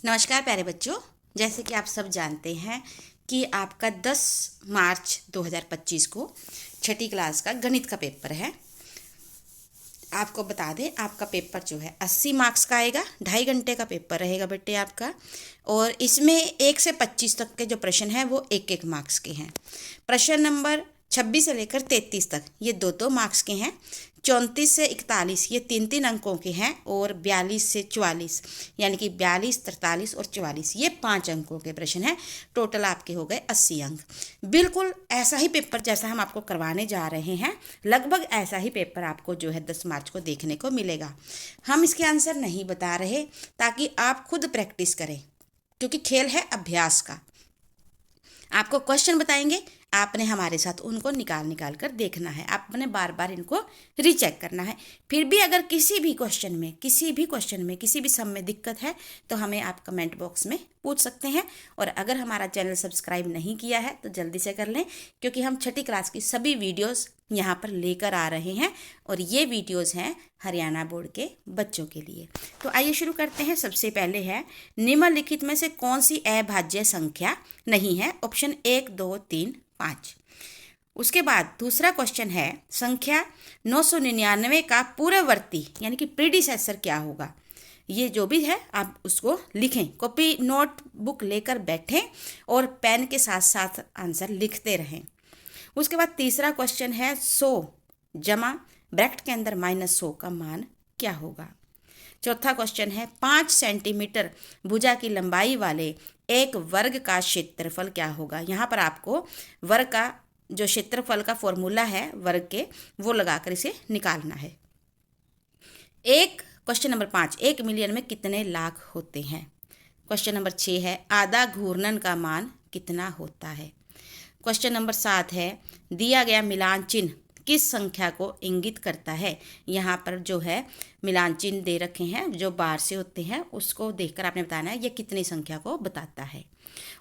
नमस्कार प्यारे बच्चों। जैसे कि आप सब जानते हैं कि आपका 10 मार्च 2025 को छठी क्लास का गणित का पेपर है। आपको बता दें, आपका पेपर जो है 80 मार्क्स का आएगा। 2.5 घंटे का पेपर रहेगा बेटे आपका। और इसमें 1 से 25 तक के जो प्रश्न हैं वो 1-1 मार्क्स के हैं। प्रश्न नंबर 26 से लेकर 33 तक ये 2-2 मार्क्स के हैं। 34 से 41 ये 3-3 अंकों के हैं। और 42 से 44 यानी कि 42, 43 और 44 ये 5 अंकों के प्रश्न हैं। टोटल आपके हो गए 80 अंक। बिल्कुल ऐसा ही पेपर जैसा हम आपको करवाने जा रहे हैं, लगभग ऐसा ही पेपर आपको जो है 10 मार्च को देखने को मिलेगा। हम इसके आंसर नहीं बता रहे ताकि आप खुद प्रैक्टिस करें, क्योंकि खेल है अभ्यास का। आपको क्वेश्चन बताएंगे, आपने हमारे साथ उनको निकाल कर देखना है। आपने बार बार इनको रीचेक करना है। फिर भी अगर किसी भी क्वेश्चन में किसी भी सम में दिक्कत है तो हमें आप कमेंट बॉक्स में पूछ सकते हैं। और अगर हमारा चैनल सब्सक्राइब नहीं किया है तो जल्दी से कर लें, क्योंकि हम छठी क्लास की सभी वीडियोस यहाँ पर लेकर आ रहे हैं और ये वीडियोस हैं हरियाणा बोर्ड के बच्चों के लिए। तो आइए शुरू करते हैं। सबसे पहले है, निम्नलिखित में से कौन सी अभाज्य संख्या नहीं है? ऑप्शन 1, 2, 3, 5। उसके बाद दूसरा क्वेश्चन है, संख्या 999 का पूर्ववर्ती यानी कि प्रीडिसेसर क्या होगा? ये जो भी है आप उसको लिखें। कॉपी नोटबुक लेकर बैठें और पेन के साथ साथ आंसर लिखते रहें। उसके बाद तीसरा क्वेश्चन है, 100 जमा ब्रैकेट के अंदर -100 का मान क्या होगा? चौथा क्वेश्चन है, 5 सेंटीमीटर भुजा की लंबाई वाले एक वर्ग का क्षेत्रफल क्या होगा? यहाँ पर आपको वर्ग का जो क्षेत्रफल का फॉर्मूला है वर्ग के, वो लगाकर इसे निकालना है। क्वेश्चन नंबर 5, 1 मिलियन में कितने लाख होते हैं? क्वेश्चन नंबर 6 है, आधा घूर्णन का मान कितना होता है? क्वेश्चन नंबर 7 है, दिया गया मिलान चिन्ह किस संख्या को इंगित करता है? यहाँ पर जो है मिलान चिन्ह दे रखे हैं, जो बार से होते हैं, उसको देखकर आपने बताना है ये कितनी संख्या को बताता है।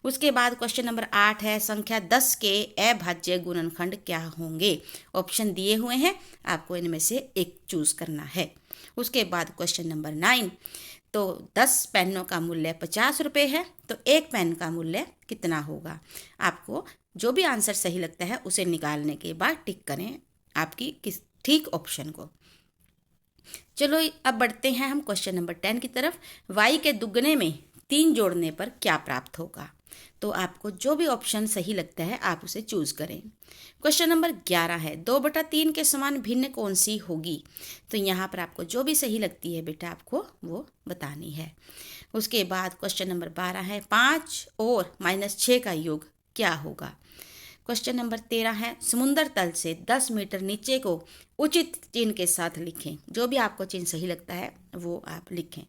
उसके बाद क्वेश्चन नंबर 8 है, संख्या 10 के अभाज्य गुणनखंड क्या होंगे? ऑप्शन दिए हुए हैं, आपको इनमें से एक चूज करना है। उसके बाद क्वेश्चन नंबर 9, तो 10 पेनों का मूल्य 50 रुपये है, तो एक पेन का मूल्य कितना होगा? आपको जो भी आंसर सही लगता है उसे निकालने के बाद टिक करें आपकी किस ठीक ऑप्शन को। चलो अब बढ़ते हैं हम क्वेश्चन नंबर 10 की तरफ। y के दुगने में 3 जोड़ने पर क्या प्राप्त होगा? तो आपको जो भी ऑप्शन सही लगता है आप उसे चूज करें। क्वेश्चन नंबर 11 है, 2/3 के समान भिन्न कौन सी होगी? तो यहाँ पर आपको जो भी सही लगती है बेटा आपको वो बतानी है। उसके बाद क्वेश्चन नंबर 12 है, 5 और -6 का योग क्या होगा? क्वेश्चन नंबर 13 है, समुद्र तल से 10 मीटर नीचे को उचित चिन्ह के साथ लिखें। जो भी आपको चिन्ह सही लगता है वो आप लिखें।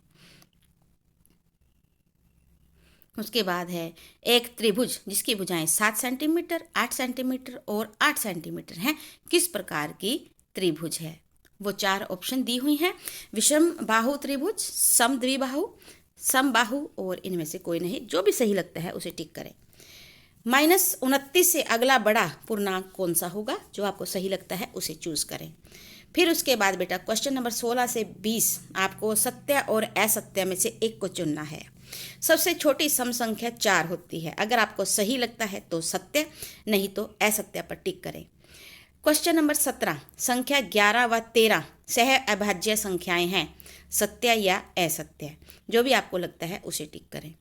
उसके बाद है, एक त्रिभुज जिसकी भुजाएं 7 सेंटीमीटर, 8 सेंटीमीटर और 8 सेंटीमीटर हैं, किस प्रकार की त्रिभुज है? वो 4 ऑप्शन दी हुई हैं, विषम बाहु त्रिभुज, सम द्विबाहु, समबाहु और इनमें से कोई नहीं। जो भी सही लगता है उसे टिक करें। -29 से अगला बड़ा पूर्णांक कौन सा होगा? जो आपको सही लगता है उसे चूज करें। फिर उसके बाद बेटा क्वेश्चन नंबर 16 से 20 आपको सत्य और असत्य में से एक को चुनना है। सबसे छोटी सम संख्या 4 होती है। अगर आपको सही लगता है तो सत्य, नहीं तो असत्य पर टिक करें। क्वेश्चन नंबर 17, संख्या 11 व 13 सह अभाज्य संख्याएं हैं, सत्य या असत्य? जो भी आपको लगता है उसे टिक करें।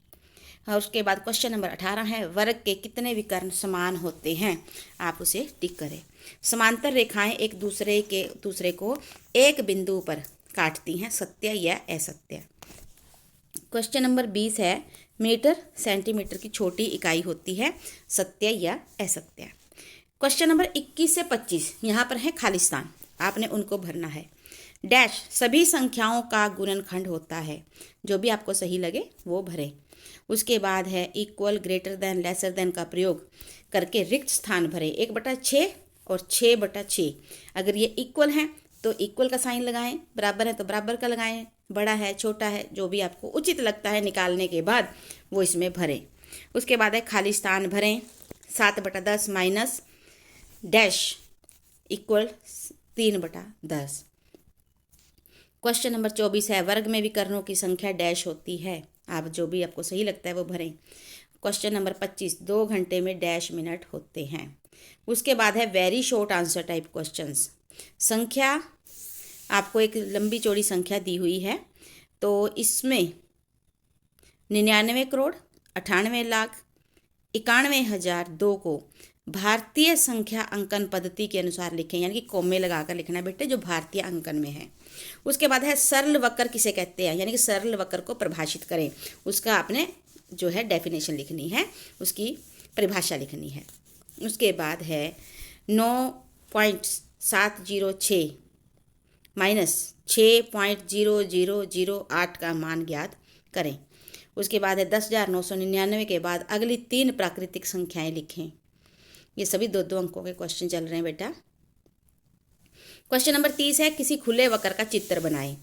और उसके बाद क्वेश्चन नंबर 18 है, वर्ग के कितने विकर्ण समान होते हैं? आप उसे टिक करें। समांतर रेखाएं एक दूसरे को एक बिंदु पर काटती हैं, सत्य या असत्य? क्वेश्चन नंबर 20 है, मीटर सेंटीमीटर की छोटी इकाई होती है, सत्य या असत्य? क्वेश्चन नंबर 21 से 25 यहाँ पर है खाली स्थान, आपने उनको भरना है। डैश सभी संख्याओं का गुणनखंड होता है। जो भी आपको सही लगे वो भरें। उसके बाद है, equal, greater than, lesser than का प्रयोग करके रिक्त स्थान भरें। 1/6 और 6/6। अगर ये इक्वल हैं तो इक्वल का साइन लगाएं, बराबर है तो बराबर का लगाएं, बड़ा है छोटा है जो भी आपको उचित लगता है निकालने के बाद वो इसमें भरें। उसके बाद है खाली स्थान भरें। 7/10 minus dash equal 3/10। Question number 24 है, वर्ग में विकर्णों की संख्या डैश होती है, आप जो भी आपको सही लगता है वो भरें। क्वेश्चन नंबर 25, 2 घंटे में डैश मिनट होते हैं। उसके बाद है very short answer type questions. संख्या, आपको एक लंबी चौड़ी संख्या दी हुई है, तो इसमें 99 करोड़ 98 लाख 91,002 को भारतीय संख्या अंकन पद्धति के अनुसार लिखें, यानी कि कोमे लगाकर लिखना है बेटे, जो भारतीय अंकन में है। उसके बाद है सरल वक्र किसे कहते हैं, यानी कि सरल वक्र को परिभाषित करें। उसका आपने जो है डेफिनेशन लिखनी है, उसकी परिभाषा लिखनी है। उसके बाद है 9.706 माइनस 6.0008 का मान ज्ञात करें। उसके बाद है 10,999 के बाद अगली 3 प्राकृतिक संख्याएं लिखें। ये सभी 2-2 अंकों के क्वेश्चन चल रहे हैं बेटा। क्वेश्चन नंबर 30 है किसी खुले वक्र का चित्र बनाएं।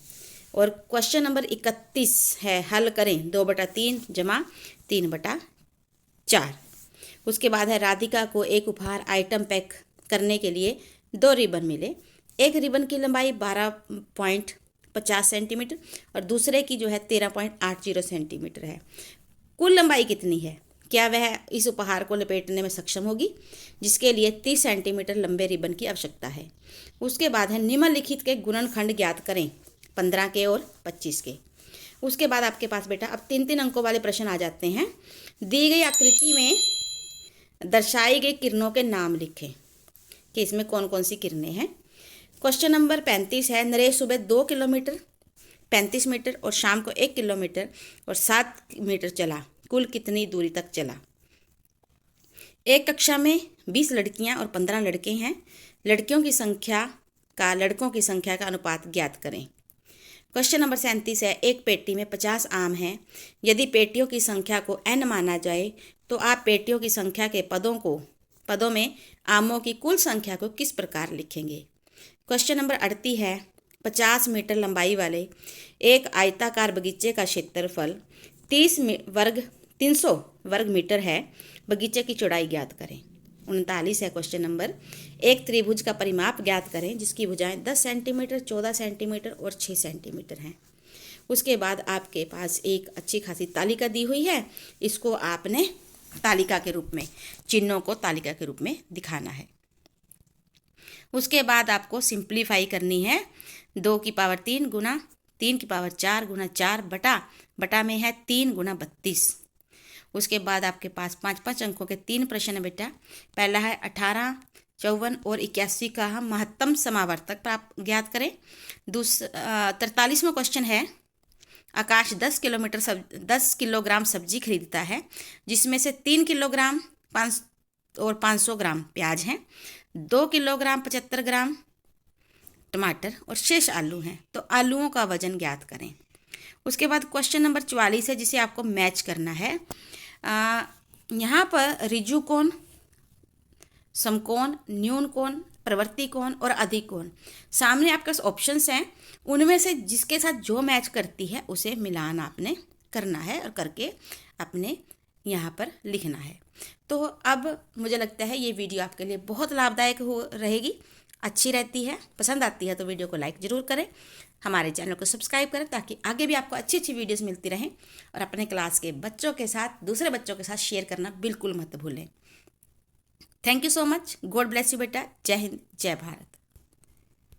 और क्वेश्चन नंबर 31 है हल करें 2/3 जमा 3/4। उसके बाद है राधिका को एक उपहार आइटम पैक करने के लिए 2 रिबन मिले। एक रिबन की लंबाई 12.50 सेंटीमीटर और दूसरे की जो है 13.80 सेंटीमीटर है। कुल लंबाई कितनी है? क्या वह इस उपहार को लपेटने में सक्षम होगी, जिसके लिए 30 सेंटीमीटर लंबे रिबन की आवश्यकता है। उसके बाद है निम्नलिखित के गुणनखंड ज्ञात करें 15 के और 25 के। उसके बाद आपके पास बेटा अब 3-3 अंकों वाले प्रश्न आ जाते हैं। दी गई आकृति में दर्शाई गई किरणों के नाम लिखें कि इसमें कौन कौन सी किरणें हैं। क्वेश्चन नंबर 35 है नरेश सुबह 2 किलोमीटर 35 मीटर और शाम को 1 किलोमीटर और 7 मीटर चला, कुल कितनी दूरी तक चला? एक कक्षा में 20 लड़कियां और 15 लड़के हैं। लड़कों की संख्या का अनुपात ज्ञात करें। क्वेश्चन नंबर 37 है एक पेटी में 50 आम हैं। यदि पेटियों की संख्या को n माना जाए तो आप पेटियों की संख्या के पदों में आमों की कुल संख्या को किस प्रकार लिखेंगे? क्वेश्चन नंबर 38 है 50 मीटर लंबाई वाले एक आयताकार बगीचे का क्षेत्रफल 300 वर्ग मीटर है। बगीचे की चौड़ाई ज्ञात करें। 39 है क्वेश्चन नंबर एक त्रिभुज का परिमाप ज्ञात करें जिसकी भुजाएं 10 सेंटीमीटर 14 सेंटीमीटर और 6 सेंटीमीटर हैं। उसके बाद आपके पास एक अच्छी खासी तालिका दी हुई है, इसको आपने तालिका के रूप में, चिन्हों को तालिका के रूप में दिखाना है। उसके बाद आपको सिंप्लीफाई करनी है। 2 की पावर 3 गुना 3 की पावर 4 गुना 4 बटा में है 3 गुना 32। उसके बाद आपके पास 5-5 अंकों के 3 प्रश्न है बेटा। पहला है 18, 54 और 81 का हम महत्तम समावर्तक प्राप्त ज्ञात करें। 43वां क्वेश्चन है आकाश 10 किलोग्राम सब्जी खरीदता है, जिसमें से 3 किलोग्राम 500 ग्राम प्याज हैं, 2 किलोग्राम 75 ग्राम टमाटर और शेष आलू हैं। तो आलूओं का वजन ज्ञात करें। उसके बाद क्वेश्चन नंबर 44 है जिसे आपको मैच करना है। यहाँ पर ऋजु कोण, समकोण, न्यून कोण, प्रवृत्ति कोण और अधिक कोण सामने आपके पास ऑप्शंस हैं। उनमें से जिसके साथ जो मैच करती है उसे मिलान आपने करना है और करके अपने यहाँ पर लिखना है। तो अब मुझे लगता है ये वीडियो आपके लिए बहुत लाभदायक रहेगी, अच्छी रहती है। पसंद आती है तो वीडियो को लाइक ज़रूर करें, हमारे चैनल को सब्सक्राइब करें ताकि आगे भी आपको अच्छी अच्छी वीडियोस मिलती रहें। और अपने क्लास के बच्चों के साथ, दूसरे बच्चों के साथ शेयर करना बिल्कुल मत भूलें। Thank you so much. God bless you बेटा। जय हिंद, जय भारत।